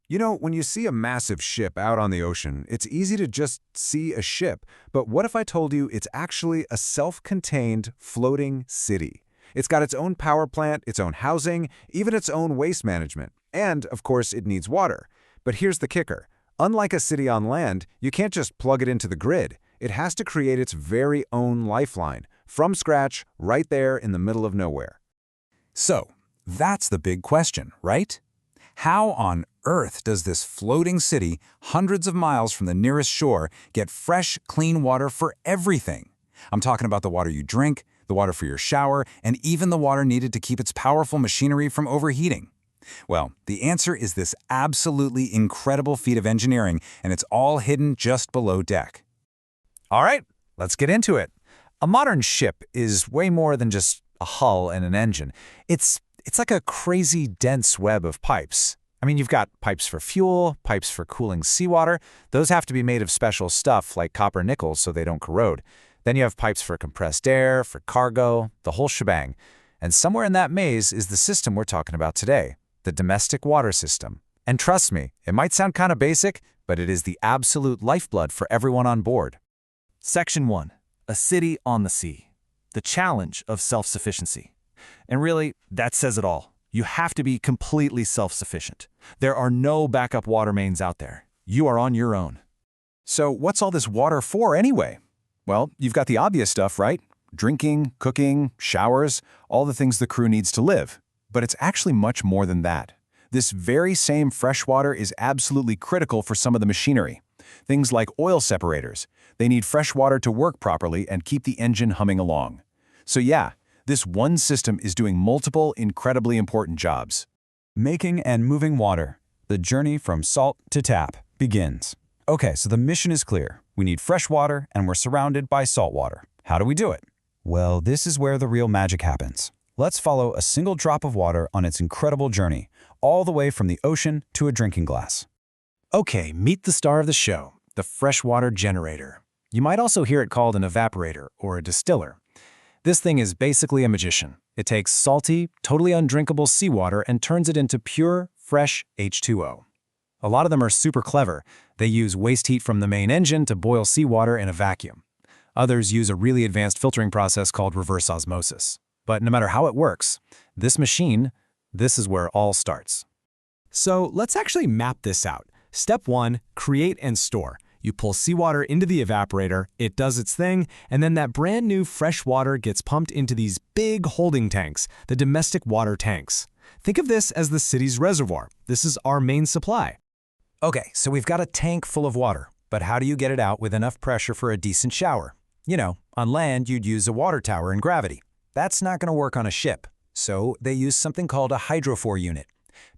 You know, when you see a massive ship out on the ocean, it's easy to just see a ship. But what if I told you it's actually a self-contained floating city? It's got its own power plant, its own housing, even its own waste management. And, of course, it needs water. But here's the kicker. Unlike a city on land, you can't just plug it into the grid. It has to create its very own lifeline, from scratch, right there in the middle of nowhere. So, that's the big question, right? How on earth does this floating city, hundreds of miles from the nearest shore, get fresh, clean water for everything? I'm talking about the water you drink, the water for your shower, and even the water needed to keep its powerful machinery from overheating. Well, the answer is this absolutely incredible feat of engineering, and it's all hidden just below deck. All right, let's get into it. A modern ship is way more than just a hull and an engine. It's like a crazy dense web of pipes. I mean, you've got pipes for fuel, pipes for cooling seawater. Those have to be made of special stuff like copper nickel so they don't corrode. Then you have pipes for compressed air, for cargo, the whole shebang. And somewhere in that maze is the system we're talking about today, the domestic water system. And trust me, it might sound kind of basic, but it is the absolute lifeblood for everyone on board. Section 1. A city on the sea. The challenge of self-sufficiency. And really, that says it all. You have to be completely self-sufficient. There are no backup water mains out there. You are on your own. So what's all this water for anyway? Well, you've got the obvious stuff, right? Drinking, cooking, showers, all the things the crew needs to live. But it's actually much more than that. This very same fresh water is absolutely critical for some of the machinery. Things like oil separators. They need fresh water to work properly and keep the engine humming along. So yeah, this one system is doing multiple incredibly important jobs. Making and moving water. The journey from salt to tap begins. Okay, so the mission is clear. We need fresh water and we're surrounded by salt water. How do we do it? Well, this is where the real magic happens. Let's follow a single drop of water on its incredible journey, all the way from the ocean to a drinking glass. Okay, meet the star of the show, the freshwater generator. You might also hear it called an evaporator or a distiller. This thing is basically a magician. It takes salty, totally undrinkable seawater and turns it into pure, fresh H2O. A lot of them are super clever. They use waste heat from the main engine to boil seawater in a vacuum. Others use a really advanced filtering process called reverse osmosis. But no matter how it works, this machine, this is where it all starts. So let's actually map this out. Step 1, create and store. You pull seawater into the evaporator, it does its thing, and then that brand new fresh water gets pumped into these big holding tanks, the domestic water tanks. Think of this as the city's reservoir. This is our main supply. Okay, so we've got a tank full of water, but how do you get it out with enough pressure for a decent shower? You know, on land you'd use a water tower and gravity. That's not going to work on a ship, so they use something called a hydrophore unit.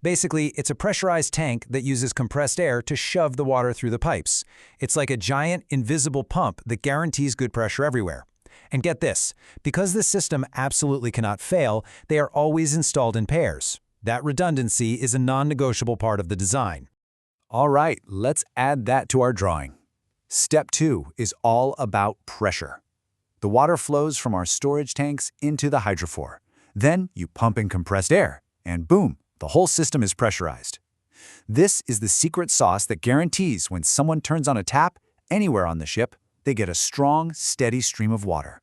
Basically, it's a pressurized tank that uses compressed air to shove the water through the pipes. It's like a giant, invisible pump that guarantees good pressure everywhere. And get this, because this system absolutely cannot fail, they are always installed in pairs. That redundancy is a non-negotiable part of the design. All right, let's add that to our drawing. Step 2 is all about pressure. The water flows from our storage tanks into the hydrophore. Then you pump in compressed air, and boom, the whole system is pressurized. This is the secret sauce that guarantees when someone turns on a tap, anywhere on the ship, they get a strong, steady stream of water.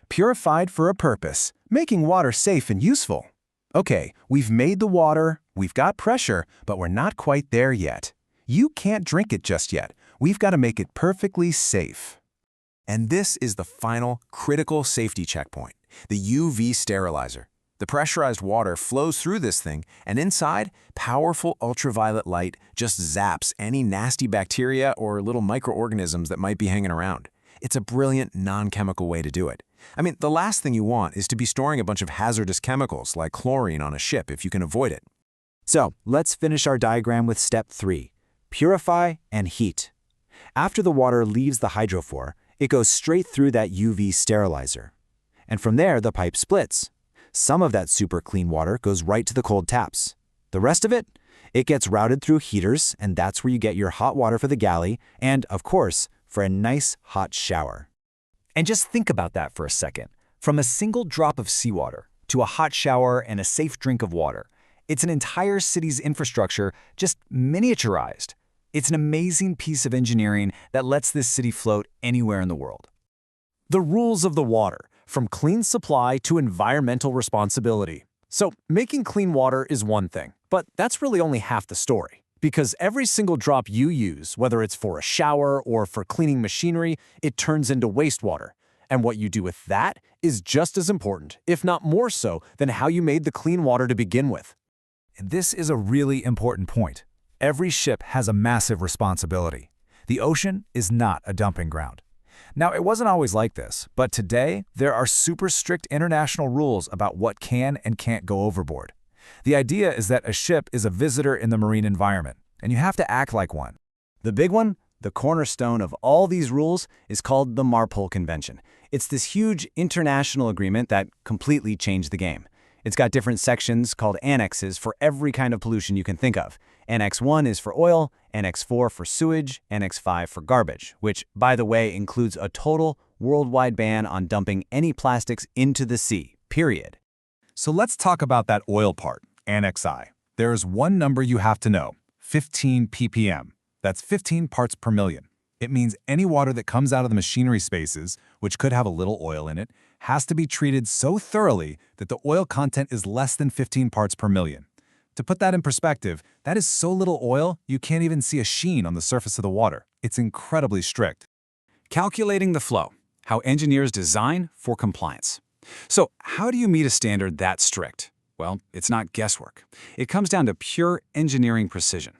Purified for a purpose, making water safe and useful. Okay, we've made the water, we've got pressure, but we're not quite there yet. You can't drink it just yet. We've got to make it perfectly safe. And this is the final critical safety checkpoint, the UV sterilizer. The pressurized water flows through this thing, and inside, powerful ultraviolet light just zaps any nasty bacteria or little microorganisms that might be hanging around. It's a brilliant, non-chemical way to do it. I mean, the last thing you want is to be storing a bunch of hazardous chemicals like chlorine on a ship if you can avoid it. So, let's finish our diagram with step 3, purify and heat. After the water leaves the hydrophore, it goes straight through that UV sterilizer. And from there, the pipe splits. Some of that super clean water goes right to the cold taps. The rest of it? It gets routed through heaters, and that's where you get your hot water for the galley and, of course, for a nice hot shower. And just think about that for a second. From a single drop of seawater to a hot shower and a safe drink of water, It's an entire city's infrastructure, just miniaturized. It's an amazing piece of engineering that lets this city float anywhere in the world. The rules of the water, from clean supply to environmental responsibility. So, making clean water is one thing, but that's really only half the story. Because every single drop you use, whether it's for a shower or for cleaning machinery, it turns into wastewater. And what you do with that is just as important, if not more so, than how you made the clean water to begin with. This is a really important point. Every ship has a massive responsibility. The ocean is not a dumping ground. Now, it wasn't always like this, but today there are super strict international rules about what can and can't go overboard. The idea is that a ship is a visitor in the marine environment, and you have to act like one. The big one, the cornerstone of all these rules, is called the MARPOL Convention. It's this huge international agreement that completely changed the game. It's got different sections called annexes for every kind of pollution you can think of. Annex 1 is for oil, Annex 4 for sewage, Annex 5 for garbage, which, by the way, includes a total worldwide ban on dumping any plastics into the sea, period. So let's talk about that oil part, Annex I. There is one number you have to know, 15 ppm. That's 15 parts per million. It means any water that comes out of the machinery spaces, which could have a little oil in it, has to be treated so thoroughly that the oil content is less than 15 parts per million. To put that in perspective, that is so little oil you can't even see a sheen on the surface of the water. It's incredibly strict. Calculating the flow, how engineers design for compliance. So how do you meet a standard that strict? Well, it's not guesswork. It comes down to pure engineering precision.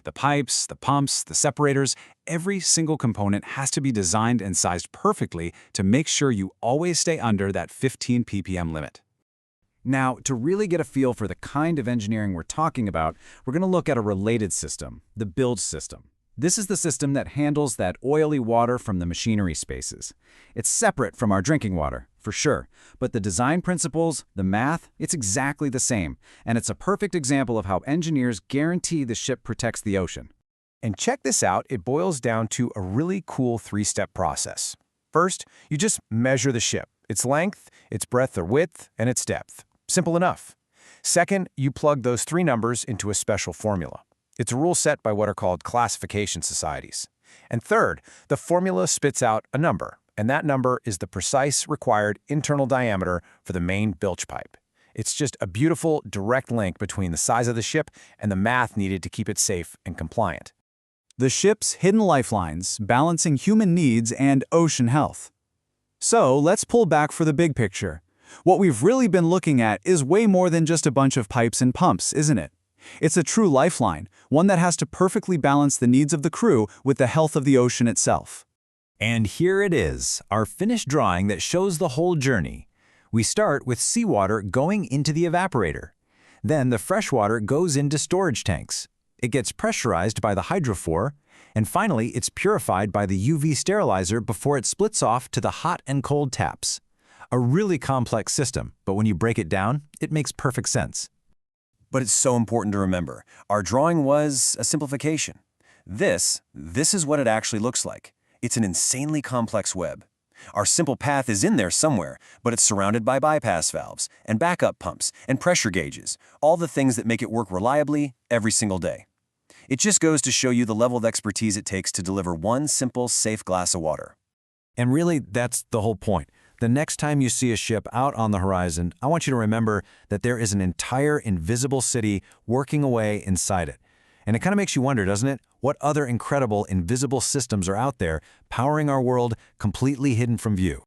The pipes, the pumps, the separators, every single component has to be designed and sized perfectly to make sure you always stay under that 15 ppm limit. Now, to really get a feel for the kind of engineering we're talking about, we're going to look at a related system, the bilge system. This is the system that handles that oily water from the machinery spaces. It's separate from our drinking water, for sure, but the design principles, the math, it's exactly the same, and it's a perfect example of how engineers guarantee the ship protects the ocean. And check this out, it boils down to a really cool three-step process. First, you just measure the ship, its length, its breadth or width, and its depth. Simple enough. Second, you plug those three numbers into a special formula. It's a rule set by what are called classification societies. And third, the formula spits out a number, and that number is the precise required internal diameter for the main bilge pipe. It's just a beautiful, direct link between the size of the ship and the math needed to keep it safe and compliant. The ship's hidden lifelines, balancing human needs and ocean health. So let's pull back for the big picture. What we've really been looking at is way more than just a bunch of pipes and pumps, isn't it? It's a true lifeline, one that has to perfectly balance the needs of the crew with the health of the ocean itself. And here it is, our finished drawing that shows the whole journey. We start with seawater going into the evaporator. Then the fresh water goes into storage tanks. It gets pressurized by the hydrophore, and finally it's purified by the UV sterilizer before it splits off to the hot and cold taps. A really complex system, but when you break it down, it makes perfect sense. But it's so important to remember, our drawing was a simplification. This is what it actually looks like. It's an insanely complex web. Our simple path is in there somewhere, but it's surrounded by bypass valves and backup pumps and pressure gauges, all the things that make it work reliably every single day. It just goes to show you the level of expertise it takes to deliver one simple, safe glass of water. And really, that's the whole point. The next time you see a ship out on the horizon, I want you to remember that there is an entire invisible city working away inside it. And it kind of makes you wonder, doesn't it? What other incredible invisible systems are out there powering our world completely hidden from view?